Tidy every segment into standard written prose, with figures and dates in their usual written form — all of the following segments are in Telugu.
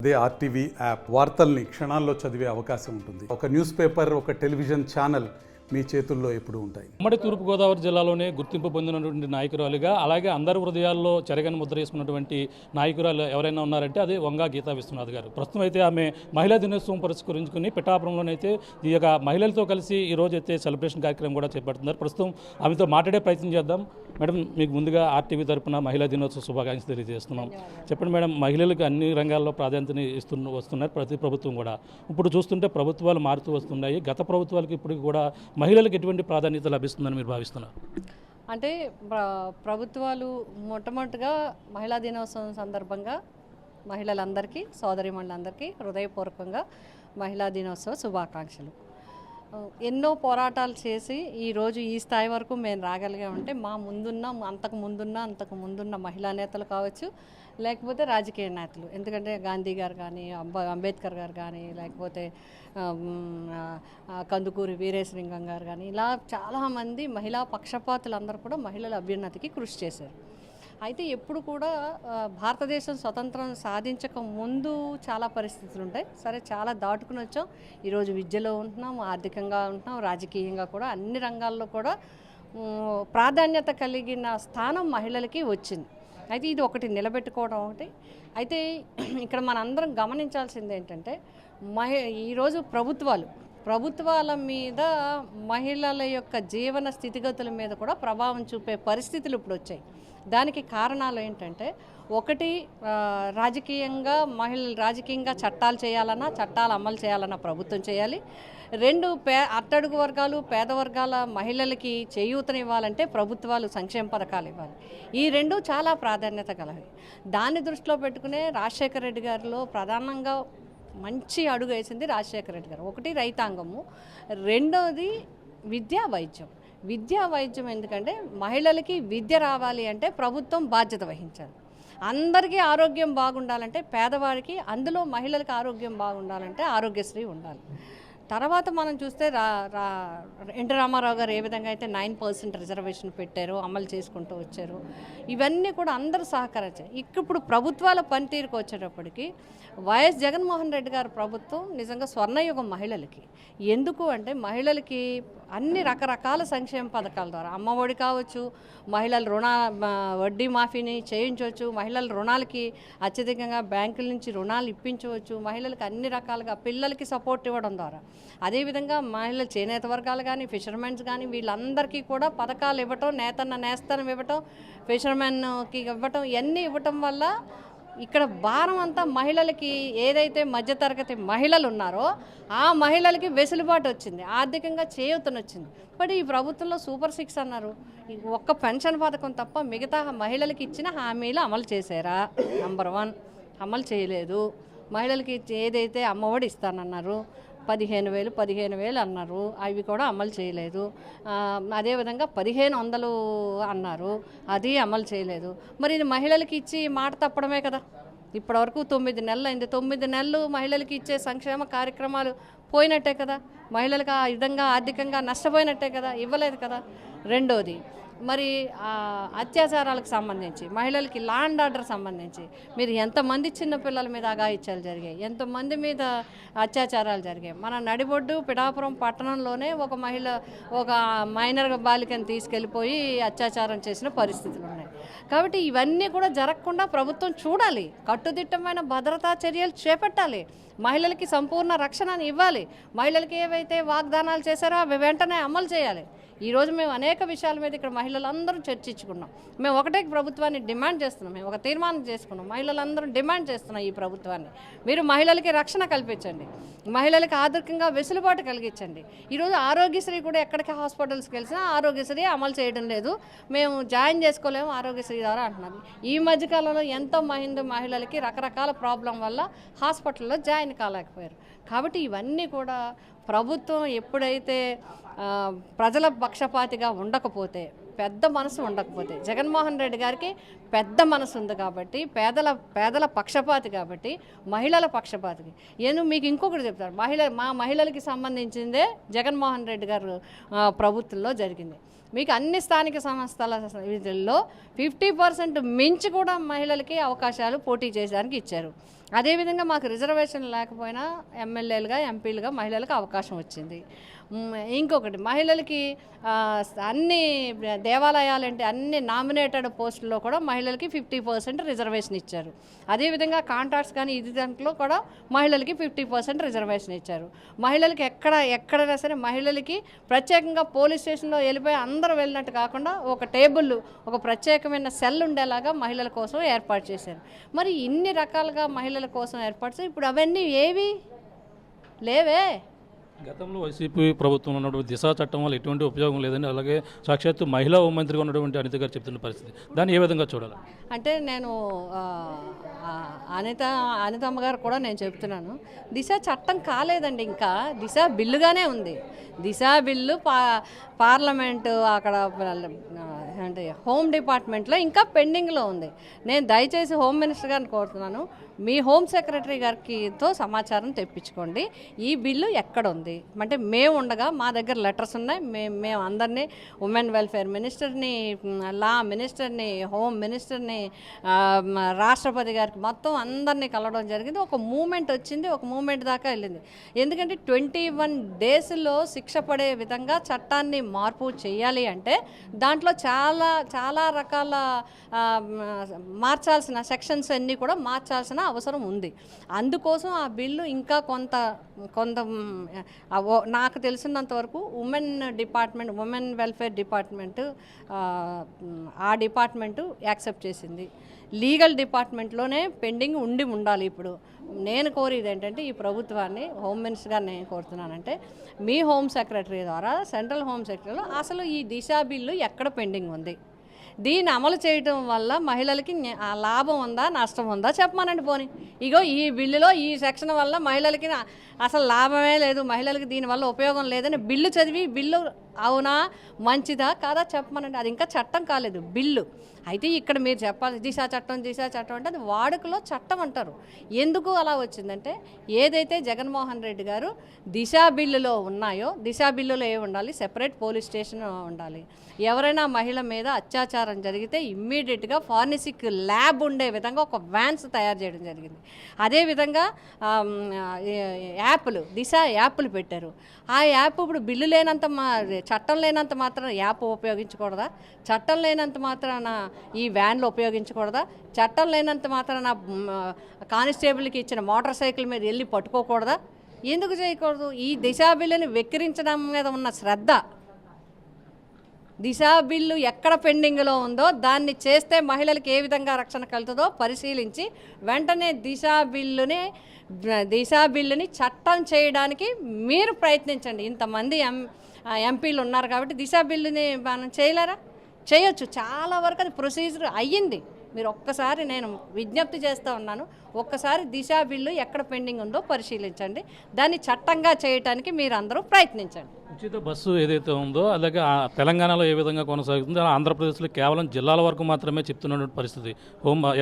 అదే ఆర్టీవీ యాప్ వార్తల్ని క్షణాల్లో చదివే అవకాశం ఉంటుంది. ఒక న్యూస్ పేపర్, ఒక టెలివిజన్ ఛానల్ మీ చేతుల్లో ఎప్పుడూ ఉంటాయి. ఉమ్మడి తూర్పుగోదావరి జిల్లాలోనే గుర్తింపు పొందినటువంటి నాయకురాలుగా, అలాగే అందరి హృదయాల్లో చెరగని ముద్ర వేసుకున్నటువంటి నాయకురాలు ఎవరైనా ఉన్నారంటే అది వంగా గీతా విశ్వనాథ్ గారు. ప్రస్తుతం అయితే ఆమె మహిళా దినోత్సవం పురస్కరించుకుని పిఠాపురంలోనైతే ఈ యొక్క మహిళలతో కలిసి ఈ రోజు అయితే సెలబ్రేషన్ కార్యక్రమం కూడా చేపడుతున్నారు. ప్రస్తుతం ఆమెతో మాట్లాడే ప్రయత్నం చేద్దాం. మేడం, మీకు ముందుగా ఆర్టీవీ తరపున మహిళా దినోత్సవ శుభాకాంక్షలు తెలియజేస్తున్నాం. చెప్పండి మేడం, మహిళలకు అన్ని రంగాల్లో ప్రాధాన్యతని వస్తున్నారు ప్రతి ప్రభుత్వం కూడా. ఇప్పుడు చూస్తుంటే ప్రభుత్వాలు మారుతూ వస్తున్నాయి. గత ప్రభుత్వాలకు ఇప్పుడు కూడా మహిళలకు ఎటువంటి ప్రాధాన్యత లభిస్తుందని మీరు భావిస్తున్నారు? అంటే ప్రభుత్వాలు మొట్టమొదటిగా మహిళా దినోత్సవం సందర్భంగా మహిళలందరికీ, సోదరీమణులందరికీ హృదయపూర్వకంగా మహిళా దినోత్సవ శుభాకాంక్షలు. ఎన్నో పోరాటాలు చేసి ఈరోజు ఈ స్థాయి వరకు మేము రాగలిగామంటే మా అంతకు ముందున్న మహిళా నేతలు కావచ్చు, లేకపోతే రాజకీయ నేతలు. ఎందుకంటే గాంధీ గారు కానీ, అంబేద్కర్ గారు కానీ, లేకపోతే కందుకూరి వీరేశలింగం గారు కానీ, ఇలా చాలామంది మహిళా పక్షపాతులందరూ కూడా మహిళల అభ్యున్నతికి కృషి చేశారు. అయితే ఎప్పుడు కూడా భారతదేశం స్వతంత్రం సాధించక ముందు చాలా పరిస్థితులు ఉంటాయి. సరే, చాలా దాటుకుని వచ్చాం. ఈరోజు విద్యలో ఉంటున్నాం, ఆర్థికంగా ఉంటున్నాం, రాజకీయంగా కూడా అన్ని రంగాల్లో కూడా ప్రాధాన్యత కలిగిన స్థానం మహిళలకి వచ్చింది. అయితే ఇది ఒకటి నిలబెట్టుకోవడం ఒకటి. అయితే ఇక్కడ మనందరం గమనించాల్సింది ఏంటంటే ఈరోజు ప్రభుత్వాల మీద మహిళల యొక్క జీవన స్థితిగతుల మీద కూడా ప్రభావం చూపే పరిస్థితులు ఇప్పుడు వచ్చాయి. దానికి కారణాలు ఏంటంటే, ఒకటి రాజకీయంగా రాజకీయంగా చట్టాలు చేయాలన్నా, చట్టాలు అమలు చేయాలన్నా ప్రభుత్వం చేయాలి. రెండు, అట్టడుగు వర్గాలు, పేద వర్గాల మహిళలకి చేయూతనివ్వాలంటే ప్రభుత్వాలు సంక్షేమ పథకాలు ఇవ్వాలి. ఈ రెండు చాలా ప్రాధాన్యత గలవి. దాన్ని దృష్టిలో పెట్టుకునే రాజశేఖర రెడ్డి గారిలో ప్రధానంగా మంచి అడుగు వేసింది రాజశేఖర రెడ్డి గారు. ఒకటి రైతాంగము, రెండోది విద్యా వైద్యం. ఎందుకంటే మహిళలకి విద్య రావాలి అంటే ప్రభుత్వం బాధ్యత వహించాలి. అందరికీ ఆరోగ్యం బాగుండాలంటే పేదవాడికి, అందులో మహిళలకు ఆరోగ్యం బాగుండాలంటే ఆరోగ్యశ్రీ ఉండాలి. తర్వాత మనం చూస్తే ఎన్టీ రామారావు గారు ఏ విధంగా అయితే 9% రిజర్వేషన్ పెట్టారో, అమలు చేసుకుంటూ వచ్చారు. ఇవన్నీ కూడా అందరూ సహకరించారు. ఇప్పుడు ప్రభుత్వాల పనితీరుకు వచ్చేటప్పటికి వైఎస్ జగన్మోహన్ రెడ్డి గారి ప్రభుత్వం నిజంగా స్వర్ణయుగం మహిళలకి. ఎందుకు అంటే మహిళలకి అన్ని రకరకాల సంక్షేమ పథకాల ద్వారా, అమ్మఒడి కావచ్చు, మహిళల వడ్డీ మాఫీని చేయించవచ్చు, మహిళల రుణాలకి అత్యధికంగా బ్యాంకుల నుంచి రుణాలు ఇప్పించవచ్చు, మహిళలకు అన్ని రకాలుగా పిల్లలకి సపోర్ట్ ఇవ్వడం ద్వారా, అదేవిధంగా మహిళల చేనేత వర్గాలు కానీ, ఫిషర్మెన్స్ కానీ, వీళ్ళందరికీ కూడా పథకాలు ఇవ్వటం, నేతనం ఇవ్వటం, ఫిషర్మెన్కి ఇవ్వటం, ఇవన్నీ ఇవ్వటం వల్ల ఇక్కడ భారం అంతా మహిళలకి, ఏదైతే మధ్యతరగతి మహిళలు ఉన్నారో ఆ మహిళలకి వెసులుబాటు వచ్చింది, ఆర్థికంగా చేయూతనొచ్చింది. బట్ ఈ ప్రభుత్వంలో సూపర్ 6 అన్నారు. ఒక్క పెన్షన్ పథకం తప్ప మిగతా మహిళలకి ఇచ్చిన హామీలు అమలు చేశారా? నంబర్ 1, అమలు చేయలేదు. మహిళలకి ఏదైతే అమ్మఒడి ఇస్తానన్నారు, 15,000 అన్నారు, అవి కూడా అమలు చేయలేదు. అదేవిధంగా 1,500 అన్నారు, అది అమలు చేయలేదు. మరి ఇది మహిళలకి ఇచ్చి మాట తప్పడమే కదా. ఇప్పటివరకు 9 నెలలు అయింది. 9 నెలలు మహిళలకి ఇచ్చే సంక్షేమ కార్యక్రమాలు పోయినట్టే కదా. మహిళలకు ఆ విధంగా ఆర్థికంగా నష్టపోయినట్టే కదా, ఇవ్వలేదు కదా. రెండోది, మరి అత్యాచారాలకు సంబంధించి, మహిళలకి లా అండ్ ఆర్డర్ సంబంధించి మీరు ఎంతమంది చిన్నపిల్లల మీద అఘాయిత్యాలు జరిగాయి, ఎంతమంది మీద అత్యాచారాలు జరిగాయి. మన నడిబొడ్డు పిఠాపురం పట్టణంలోనే ఒక మైనర్ బాలికను తీసుకెళ్ళిపోయి అత్యాచారం చేసిన పరిస్థితులు ఉన్నాయి. కాబట్టి ఇవన్నీ కూడా జరగకుండా ప్రభుత్వం చూడాలి, కట్టుదిట్టమైన భద్రతా చర్యలు చేపట్టాలి, మహిళలకి సంపూర్ణ రక్షణను ఇవ్వాలి. మహిళలకి ఏవైతే వాగ్దానాలు చేశారో అవి వెంటనే అమలు చేయాలి. ఈరోజు మేము అనేక విషయాల మీద ఇక్కడ మహిళలందరూ చర్చించుకున్నాం. మేము ఒకటే ప్రభుత్వాన్ని డిమాండ్ చేస్తున్నాం. మేము ఒక తీర్మానం చేసుకున్నాం. మహిళలందరూ డిమాండ్ చేస్తున్నాం ఈ ప్రభుత్వాన్ని, మీరు మహిళలకి రక్షణ కల్పించండి, మహిళలకి ఆర్థికంగా వెసులుబాటు కలిగించండి. ఈరోజు ఆరోగ్యశ్రీ కూడా ఎక్కడికి హాస్పిటల్స్కి వెళ్ళినా ఆరోగ్యశ్రీ అమలు చేయడం లేదు, మేము జాయిన్ చేసుకోలేము ఆరోగ్యశ్రీ ద్వారా అంటున్నారు. ఈ మధ్యకాలంలో ఎంతో మహిళలకి రకరకాల ప్రాబ్లం వల్ల హాస్పిటల్లో జాయిన్ కాలేకపోయారు. కాబట్టి ఇవన్నీ కూడా ప్రభుత్వం ఎప్పుడైతే ప్రజల పక్షపాతిగా ఉండకపోతే, పెద్ద మనసు ఉండకపోతే, జగన్మోహన్ రెడ్డి గారికి పెద్ద మనసు ఉంది కాబట్టి, పేదల పక్షపాతి కాబట్టి, మహిళల పక్షపాతికి. మీకు ఇంకొకటి చెప్తారు, మహిళలకి సంబంధించిందే జగన్మోహన్ రెడ్డి గారు ప్రభుత్వంలో జరిగింది. మీకు అన్ని స్థానిక సంస్థల విధుల్లో 50% మించి కూడా మహిళలకి అవకాశాలు పోటీ చేయడానికి ఇచ్చారు. అదేవిధంగా మాకు రిజర్వేషన్ లేకపోయినా ఎమ్మెల్యేలుగా ఎంపీలుగా మహిళలకు అవకాశం వచ్చింది. ఇంకొకటి మహిళలకి అన్ని దేవాలయాలంటే అన్ని నామినేటెడ్ పోస్టుల్లో కూడా మహిళలకి 50% రిజర్వేషన్ ఇచ్చారు. అదేవిధంగా కాంట్రాక్ట్స్ కానీ ఇది దాంట్లో కూడా మహిళలకి 50% రిజర్వేషన్ ఇచ్చారు. మహిళలకి ఎక్కడైనా సరే మహిళలకి ప్రత్యేకంగా పోలీస్ స్టేషన్లో వెళ్ళిపోయి అందరూ వెళ్ళినట్టు కాకుండా ఒక టేబుల్, ఒక ప్రత్యేకమైన సెల్ ఉండేలాగా మహిళల కోసం ఏర్పాటు చేశారు. మరి ఇన్ని రకాలుగా మహిళల కోసం ఏర్పాటు చేసి ఇప్పుడు అవన్నీ ఏవి లేవే. గతంలో వైసీపీ ప్రభుత్వం ఉన్నటువంటి దిశ చట్టం వల్ల ఎటువంటి ఉపయోగం లేదని, అలాగే సాక్షాత్తు మహిళా హోంమంత్రిగా ఉన్నటువంటి అనిత గారు చెప్తున్న పరిస్థితి, దాన్ని ఏ విధంగా చూడాలి? అంటే నేను అనితమ్మ గారు కూడా నేను చెప్తున్నాను, దిశ చట్టం కాలేదండి, ఇంకా దిశ బిల్లుగానే ఉంది. దిశ బిల్లు పార్లమెంటు అక్కడ అంటే హోమ్ డిపార్ట్మెంట్లో ఇంకా పెండింగ్లో ఉంది. నేను దయచేసి హోమ్ మినిస్టర్ గారిని కోరుతున్నాను, మీ హోమ్ సెక్రటరీ గారితో సమాచారం తెప్పించుకోండి, ఈ బిల్లు ఎక్కడ ఉంది. అంటే మేము ఉండగా మా దగ్గర లెటర్స్ ఉన్నాయి, మేము అందరినీ ఉమెన్ వెల్ఫేర్ మినిస్టర్ని, లా మినిస్టర్ని, హోమ్ మినిస్టర్ని, రాష్ట్రపతి గారికి మొత్తం అందరినీ కలవడం జరిగింది. ఒక మూమెంట్ వచ్చింది, ఒక మూమెంట్ దాకా వెళ్ళింది. ఎందుకంటే 21 డేస్లో శిక్ష పడే విధంగా చట్టాన్ని మార్పు చేయాలి అంటే దాంట్లో చాలా రకాల మార్చాల్సిన సెక్షన్స్ అన్నీ కూడా మార్చాల్సిన అవసరం ఉంది. అందుకోసం ఆ బిల్లు ఇంకా కొంత నాకు తెలిసినంత వరకు ఉమెన్ వెల్ఫేర్ డిపార్ట్మెంటు ఆ డిపార్ట్మెంటు యాక్సెప్ట్ చేసింది. లీగల్ డిపార్ట్మెంట్లోనే పెండింగ్ ఉండాలి. ఇప్పుడు నేను కోరేది ఏంటంటే ఈ ప్రభుత్వాన్ని, హోమ్ మినిస్టర్ గారిని నేను కోరుతున్నానంటే మీ హోమ్ సెక్రటరీ ద్వారా సెంట్రల్ హోమ్ సెక్రటరీలో అసలు ఈ దిశ బిల్లు ఎక్కడ పెండింగ్ ఉంది, దీన్ని అమలు చేయడం వల్ల మహిళలకి లాభం ఉందా నష్టం ఉందా చెప్పమానండి. పోనీ ఇగో ఈ బిల్లులో ఈ సెక్షన్ వల్ల మహిళలకి అసలు లాభమే లేదు, మహిళలకి దీనివల్ల ఉపయోగం లేదని బిల్లు చదివి బిల్లు అవునా మంచిదా కాదా చెప్పమనండి. అది ఇంకా చట్టం కాలేదు, బిల్లు. అయితే ఇక్కడ మీరు చెప్పాలి దిశ చట్టం అంటే అది వాడుకలో చట్టం అంటారు. ఎందుకు అలా వచ్చిందంటే ఏదైతే జగన్మోహన్ రెడ్డి గారు దిశ బిల్లులో ఉన్నాయో, దిశ బిల్లులో ఏ ఉండాలి, సెపరేట్ పోలీస్ స్టేషన్ ఉండాలి. ఎవరైనా మహిళ మీద అత్యాచారం జరిగితే ఇమ్మీడియట్గా ఫారెన్సిక్ ల్యాబ్ ఉండే విధంగా ఒక వ్యాన్స్ తయారు చేయడం జరిగింది. అదేవిధంగా యాప్లు, దిశ యాప్లు పెట్టారు. ఆ యాప్ ఇప్పుడు బిల్లు లేనంత చట్టం లేనంత మాత్రాన యాప్ ఉపయోగించకూడదా? చట్టం లేనంత మాత్రాన ఈ వ్యాన్లు ఉపయోగించకూడదా? చట్టం లేనంత మాత్రాన కానిస్టేబుల్కి ఇచ్చిన మోటార్ సైకిల్ మీద వెళ్ళి పట్టుకోకూడదా? ఎందుకు చేయకూడదు? ఈ దిశ బిల్లుని వెక్కిరించడం మీద ఉన్న శ్రద్ధ, దిశ బిల్లు ఎక్కడ పెండింగ్లో ఉందో దాన్ని చేస్తే మహిళలకు ఏ విధంగా రక్షణ కలుగుతుందో పరిశీలించి వెంటనే దిశ బిల్లుని చట్టం చేయడానికి మీరు ప్రయత్నించండి. ఇంతమంది ఎంపీలు ఉన్నారు కాబట్టి దిశ బిల్లుని మనం చేయలేరా? చేయొచ్చు. చాలా వరకు అది ప్రొసీజర్ అయ్యింది. మీరు ఒక్కసారి, నేను విజ్ఞప్తి చేస్తూ ఉన్నాను, ఒక్కసారి దిశ బిల్లు ఎక్కడ పెండింగ్ ఉందో పరిశీలించండి, దాన్ని చట్టంగా చేయడానికి మీరు అందరూ ప్రయత్నించండి. ఉచిత బస్సు ఏదైతే ఉందో అలాగే తెలంగాణలో ఏ విధంగా కొనసాగుతుందో ఆంధ్రప్రదేశ్లో కేవలం జిల్లాల వరకు మాత్రమే చెప్తున్నటువంటి పరిస్థితి.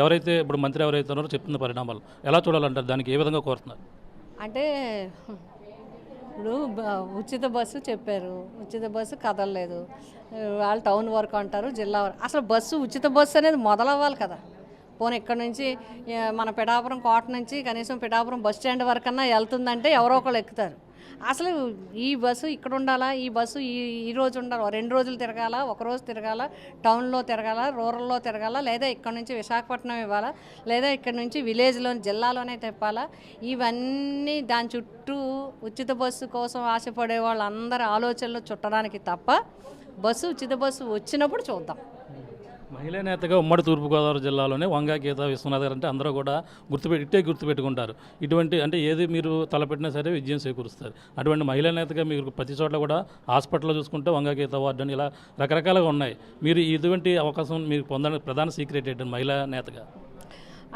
ఎవరైతే ఇప్పుడు మంత్రి ఎవరైతే ఉన్నారో చెప్తున్న పరిణామాలు ఎలా చూడాలంటారు? దానికి ఏ విధంగా కోరుతున్నారు? అంటే ఇప్పుడు ఉచిత బస్సు చెప్పారు, ఉచిత బస్సు కదలలేదు. వాళ్ళు టౌన్ వరకు అంటారు, జిల్లా వరకు. అసలు ఉచిత బస్సు అనేది మొదలవ్వాలి కదా. పోనీ ఇక్కడ నుంచి మన పిఠాపురం కోట నుంచి కనీసం పిఠాపురం బస్ స్టాండ్ వరకన్నా వెళ్తుందంటే ఎవరో ఒకళ్ళు ఎక్కుతారు. అసలు ఈ బస్సు ఇక్కడ ఉండాలా, ఈ బస్సు ఈ రోజు ఉండాలి, 2 రోజులు తిరగాల, ఒక రోజు తిరగాల, టౌన్లో తిరగాల, రూరల్లో తిరగాల, లేదా ఇక్కడ నుంచి విశాఖపట్నం ఇవ్వాలా, లేదా ఇక్కడ నుంచి విలేజ్లో జిల్లాలోనే తిప్పాలా? ఇవన్నీ దాని చుట్టూ ఉచిత బస్సు కోసం ఆశపడే వాళ్ళందరి ఆలోచనలు చుట్టడానికి తప్ప ఉచిత బస్సు వచ్చినప్పుడు చూద్దాం. మహిళా నేతగా ఉమ్మడి తూర్పుగోదావరి జిల్లాలోనే వంగా గీతా విశ్వనాథ్ గారు అంటే అందరూ కూడా గుర్తుపెట్టుకుంటారు. ఇటువంటి అంటే ఏది మీరు తలపెట్టినా సరే విజయం చేకూరుస్తారు. అటువంటి మహిళా నేతగా మీరు ప్రతి చోట్ల కూడా హాస్పిటల్లో చూసుకుంటే వంగా గీతా అవార్డు అని ఇలా రకరకాలుగా ఉన్నాయి. మీరు ఇటువంటి అవకాశం మీరు పొందడానికి ప్రధాన సీక్రెట్ ఏంటంటే మహిళా నేతగా?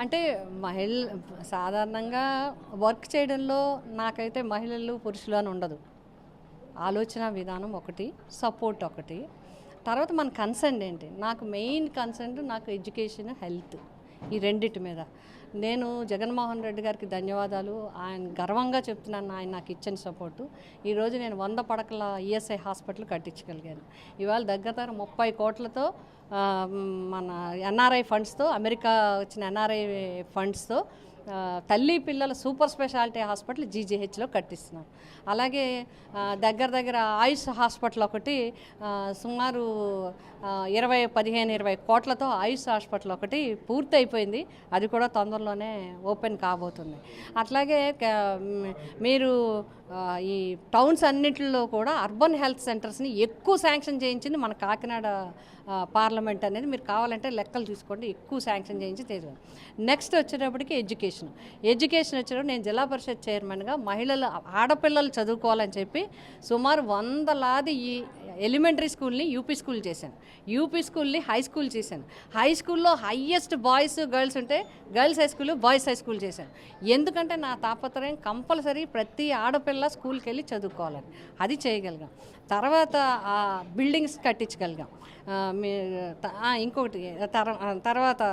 అంటే సాధారణంగా వర్క్ చేయడంలో నాకైతే మహిళలు పురుషులు అని ఉండదు. ఆలోచన విధానం ఒకటి, సపోర్ట్ ఒకటి, తర్వాత మన కన్సర్న్ ఏంటి. నాకు మెయిన్ కన్సర్న్ నాకు ఎడ్యుకేషన్, హెల్త్, ఈ రెండిటి మీద నేను జగన్మోహన్ రెడ్డి గారికి ధన్యవాదాలు. ఆయన గర్వంగా చెప్తున్నాను, ఆయన నాకు ఇచ్చిన సపోర్టు. ఈరోజు నేను 100 పడకల ఈఎస్ఐ హాస్పిటల్ కట్టించగలిగాను. ఇవాళ దగ్గర 30 కోట్లతో మన ఎన్ఆర్ఐ ఫండ్స్తో, అమెరికా వచ్చిన ఎన్ఆర్ఐ ఫండ్స్తో తల్లి పిల్లల సూపర్ స్పెషాలిటీ హాస్పిటల్ జీజీహెచ్లో కట్టిస్తున్నాం. అలాగే దగ్గర ఆయుష్ హాస్పిటల్ ఒకటి సుమారు 15-20 కోట్లతో ఆయుష్ హాస్పిటల్ ఒకటి పూర్తి అయిపోయింది. అది కూడా తొందరలోనే ఓపెన్ కాబోతుంది. అట్లాగే మీరు ఈ టౌన్స్ అన్నింటిలో కూడా అర్బన్ హెల్త్ సెంటర్స్ని ఎక్కువ శాంక్షన్ చేయించింది మన కాకినాడ పార్లమెంట్ అనేది. మీరు కావాలంటే లెక్కలు చూసుకోండి, ఎక్కువ శాంక్షన్ చేయించి తీరు. నెక్స్ట్ వచ్చేటప్పటికి ఎడ్యుకేషన్ వచ్చేటప్పుడు నేను జిల్లా పరిషత్ చైర్మన్గా మహిళలు ఆడపిల్లలు చదువుకోవాలని చెప్పి సుమారు 100 ఈ ఎలిమెంటరీ స్కూల్ని యూపీ స్కూల్ చేశాను, యూపీ స్కూల్ని హై స్కూల్ చేశాను. హై స్కూల్లో హయ్యెస్ట్ బాయ్స్ గర్ల్స్ ఉంటే girls high school boys high school చేశాను. ఎందుకంటే నా తాపత్రయం కంపల్సరీ ప్రతి ఆడపిల్ల స్కూల్కి వెళ్ళి చదువుకోవాలని, అది చేయగలిగాం. తర్వాత బిల్డింగ్స్ కట్టించగలిగాం. ఇంకొకటి తర్వాత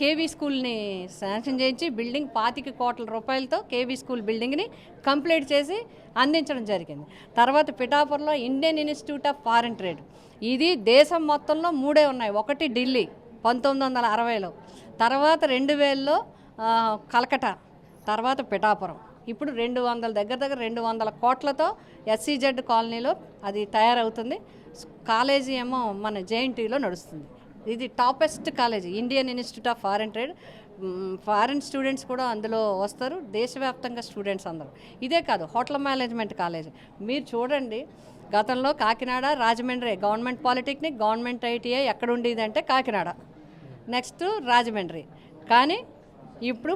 కేవీ స్కూల్ని శాంక్షన్ చేయించి బిల్డింగ్ 25 కోట్ల రూపాయలతో కేవీ స్కూల్ బిల్డింగ్ని కంప్లీట్ చేసి అందించడం జరిగింది. తర్వాత పిఠాపురంలో Indian institute of foreign trade, ఇది దేశం మొత్తంలో 3 ఉన్నాయి. ఒకటి ఢిల్లీ 1960లో, తర్వాత 2000లో కలకటా, తర్వాత పిఠాపురం. ఇప్పుడు 200 కోట్లతో SCZ కాలనీలో అది తయారవుతుంది. కాలేజీ ఏమో మన JNTలో నడుస్తుంది. ఇది toppest college, Indian institute of foreign trade. Foreign students కూడా అందులో వస్తారు, దేశవ్యాప్తంగా స్టూడెంట్స్ అందరూ. ఇదే కాదు, హోటల్ మేనేజ్మెంట్ కాలేజీ మీరు చూడండి. గతంలో Kakinada, Rajahmundry government polytechnic, government ITI ఎక్కడ ఉండేదంటే కాకినాడ, నెక్స్ట్ రాజమండ్రి. కానీ ఇప్పుడు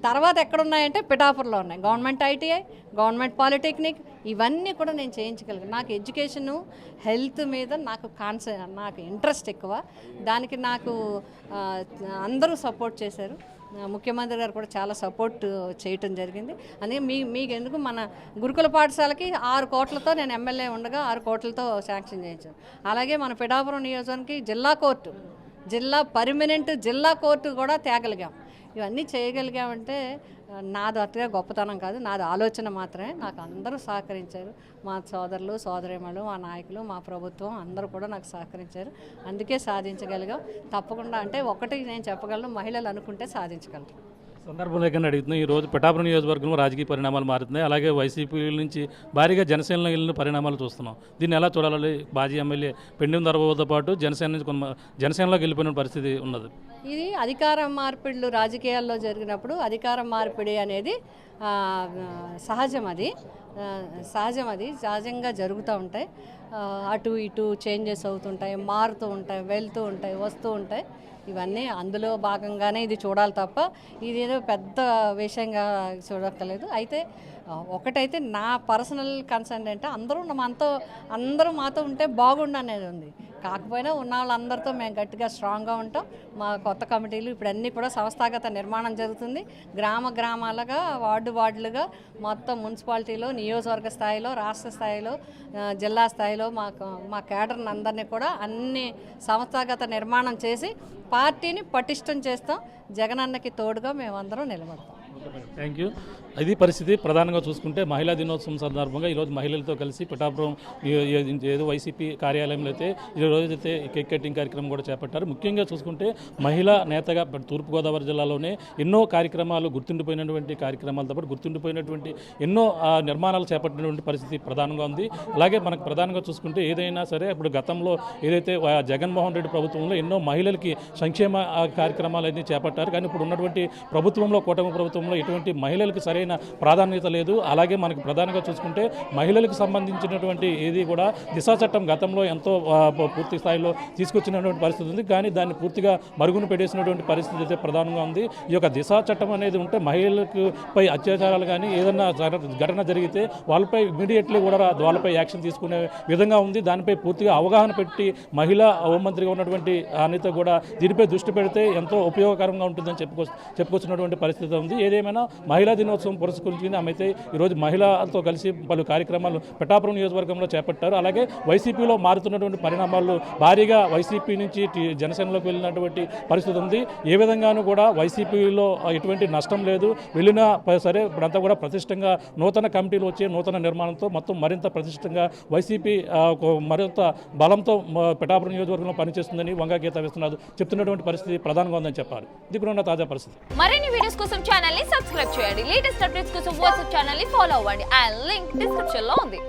తర్వాత ఎక్కడున్నాయంటే పిఠాపురంలో ఉన్నాయి. గవర్నమెంట్ ITI, గవర్నమెంట్ పాలిటెక్నిక్, ఇవన్నీ కూడా నేను చేయించగలిగాను. నాకు ఎడ్యుకేషను, హెల్త్ మీద నాకు ఇంట్రెస్ట్ ఎక్కువ. దానికి నాకు అందరూ సపోర్ట్ చేశారు. ముఖ్యమంత్రి గారు కూడా చాలా సపోర్ట్ చేయటం జరిగింది. అందుకే మీకు ఎందుకు మన గురుకుల పాఠశాలకి 6 కోట్లతో నేను ఎమ్మెల్యే ఉండగా 6 కోట్లతో శాంక్షన్ చేయించాను. అలాగే మన పిఠాపురం నియోజకానికి పర్మనెంట్ జిల్లా కోర్టు కూడా తేగలిగాం. ఇవన్నీ చేయగలిగామంటే నాది అట్టుగా గొప్పతనం కాదు, నాది ఆలోచన మాత్రమే. నాకు అందరూ సహకరించారు, మా సోదరులు సోదరీమణులు, మా నాయకులు, మా ప్రభుత్వం అందరూ కూడా నాకు సహకరించారు. అందుకే సాధించగలిగాం. తప్పకుండా అంటే ఒకటి నేను చెప్పగలను, మహిళలు అనుకుంటే సాధించగలరు. సందర్భం లేకుండా అడుగుతున్నాం. ఈరోజు పిఠాపురం నియోజకవర్గంలో రాజకీయ పరిణామాలు మారుతున్నాయి. అలాగే వైసీపీ నుంచి భారీగా జనసేనలో వెళ్ళిన పరిణామాలు చూస్తున్నాం. దీన్ని ఎలా చూడాలి? మాజీ ఎమ్మెల్యే పెండెం దొరబాబుతో పాటు జనసేన నుంచి జనసేనలోకి వెళ్ళిపోయిన పరిస్థితి ఉన్నది. ఇది అధికార మార్పిడులు రాజకీయాల్లో జరిగినప్పుడు అధికార మార్పిడి అనేది సహజంగా జరుగుతూ ఉంటాయి. అటు ఇటు చేంజెస్ అవుతుంటాయి, మారుతూ ఉంటాయి, వెళ్తూ ఉంటాయి, వస్తూ ఉంటాయి. ఇవన్నీ అందులో భాగంగానే ఇది చూడాలి తప్ప ఇది ఏదో పెద్ద విషయంగా చూడక్కర్లేదు. అయితే ఒకటైతే నా పర్సనల్ కన్సర్న్ అంటే అందరూ మాతో ఉంటే బాగుండు అనేది ఉంది. కాకపోయినా ఉన్న వాళ్ళందరితో మేము గట్టిగా స్ట్రాంగ్గా ఉంటాం. మా కొత్త కమిటీలు ఇప్పుడు అన్నీ కూడా సంస్థాగత నిర్మాణం జరుగుతుంది. గ్రామాలుగా వార్డులుగా మొత్తం మున్సిపాలిటీలో, నియోజకవర్గ స్థాయిలో, రాష్ట్ర స్థాయిలో, జిల్లా స్థాయిలో మా కేడర్ని అందరినీ కూడా అన్ని సంస్థాగత నిర్మాణం చేసి పార్టీని పటిష్టం చేస్తాం. జగనన్నకి తోడుగా మేమందరం నిలబడతాం. Thank you. ఇది పరిస్థితి. ప్రధానంగా చూసుకుంటే మహిళా దినోత్సవం సందర్భంగా ఈరోజు మహిళలతో కలిసి పిఠాపురం ఏదో వైసీపీ కార్యాలయంలో అయితే ఈరోజైతే కేక్ కటింగ్ కార్యక్రమం కూడా చేపట్టారు. ముఖ్యంగా చూసుకుంటే మహిళా నేతగా తూర్పుగోదావరి జిల్లాలోనే ఎన్నో కార్యక్రమాలు, గుర్తుండిపోయినటువంటి కార్యక్రమాలతో పాటు గుర్తుండిపోయినటువంటి ఎన్నో నిర్మాణాలు చేపట్టినటువంటి పరిస్థితి ప్రధానంగా ఉంది. అలాగే మనకు ప్రధానంగా చూసుకుంటే ఏదైనా సరే ఇప్పుడు గతంలో ఏదైతే జగన్మోహన్ రెడ్డి ప్రభుత్వంలో ఎన్నో మహిళలకి సంక్షేమ కార్యక్రమాలు అయితే చేపట్టారు. కానీ ఇప్పుడు ఉన్నటువంటి ప్రభుత్వంలో, కూటమి ప్రభుత్వంలో ఎటువంటి మహిళలకు సరైన ప్రాధాన్యత లేదు. అలాగే మనకు ప్రధానంగా చూసుకుంటే మహిళలకు సంబంధించినటువంటి ఏది కూడా దిశా చట్టం గతంలో ఎంతో పూర్తి స్థాయిలో తీసుకొచ్చినటువంటి పరిస్థితి ఉంది. కానీ దాన్ని పూర్తిగా మరుగున పెట్టేసినటువంటి పరిస్థితి అయితే ప్రధానంగా ఉంది. ఈ యొక్క దిశా చట్టం అనేది ఉంటే మహిళలకు పై అత్యాచారాలు కానీ ఏదన్నా ఘటన జరిగితే వాళ్ళపై ఇమీడియట్లీ కూడా వాళ్ళపై యాక్షన్ తీసుకునే విధంగా ఉంది. దానిపై పూర్తిగా అవగాహన పెట్టి మహిళా హోంమంత్రిగా ఉన్నటువంటి అనిత కూడా దీనిపై దృష్టి పెడితే ఎంతో ఉపయోగకరంగా ఉంటుందని చెప్పుకొచ్చినటువంటి పరిస్థితి ఉంది. ఏదేమైనా మహిళా దినోత్సవం దినోత్సవం పురస్కరించుకుని ఆమె అయితే ఈరోజు మహిళలతో కలిసి పలు కార్యక్రమాలు పిఠాపురం నియోజకవర్గంలో చేపట్టారు. అలాగే వైసీపీలో మారుతున్నటువంటి పరిణామాలు భారీగా వైసీపీ నుంచి జనసేనలోకి వెళ్ళినటువంటి పరిస్థితి ఉంది. ఏ విధంగానూ కూడా వైసీపీలో ఎటువంటి నష్టం లేదు, వెళ్ళినా సరే ఇప్పుడంతా కూడా ప్రతిష్టంగా నూతన కమిటీలు వచ్చే నూతన నిర్మాణంతో మొత్తం మరింత ప్రతిష్టంగా వైసీపీ మరింత బలంతో పిఠాపురం నియోజకవర్గంలో పనిచేస్తుందని వంగా గీతా విశ్వనాథ్ చెప్తున్నటువంటి పరిస్థితి ప్రధానంగా ఉందని చెప్పాలి. ఇది కూడా ఉన్న తాజా పరిస్థితి. మరిన్ని వీడియోస్ కోసం ఛానల్ ని సబ్స్క్రైబ్ చేయండి. లేటెస్ట్ అప్డేట్స్ కోసం వాట్సాప్ ఛానల్ ని ఫాలో అవ్వండి. ఆ లింక్ డిస్క్రిప్షన్ లో ఉంది.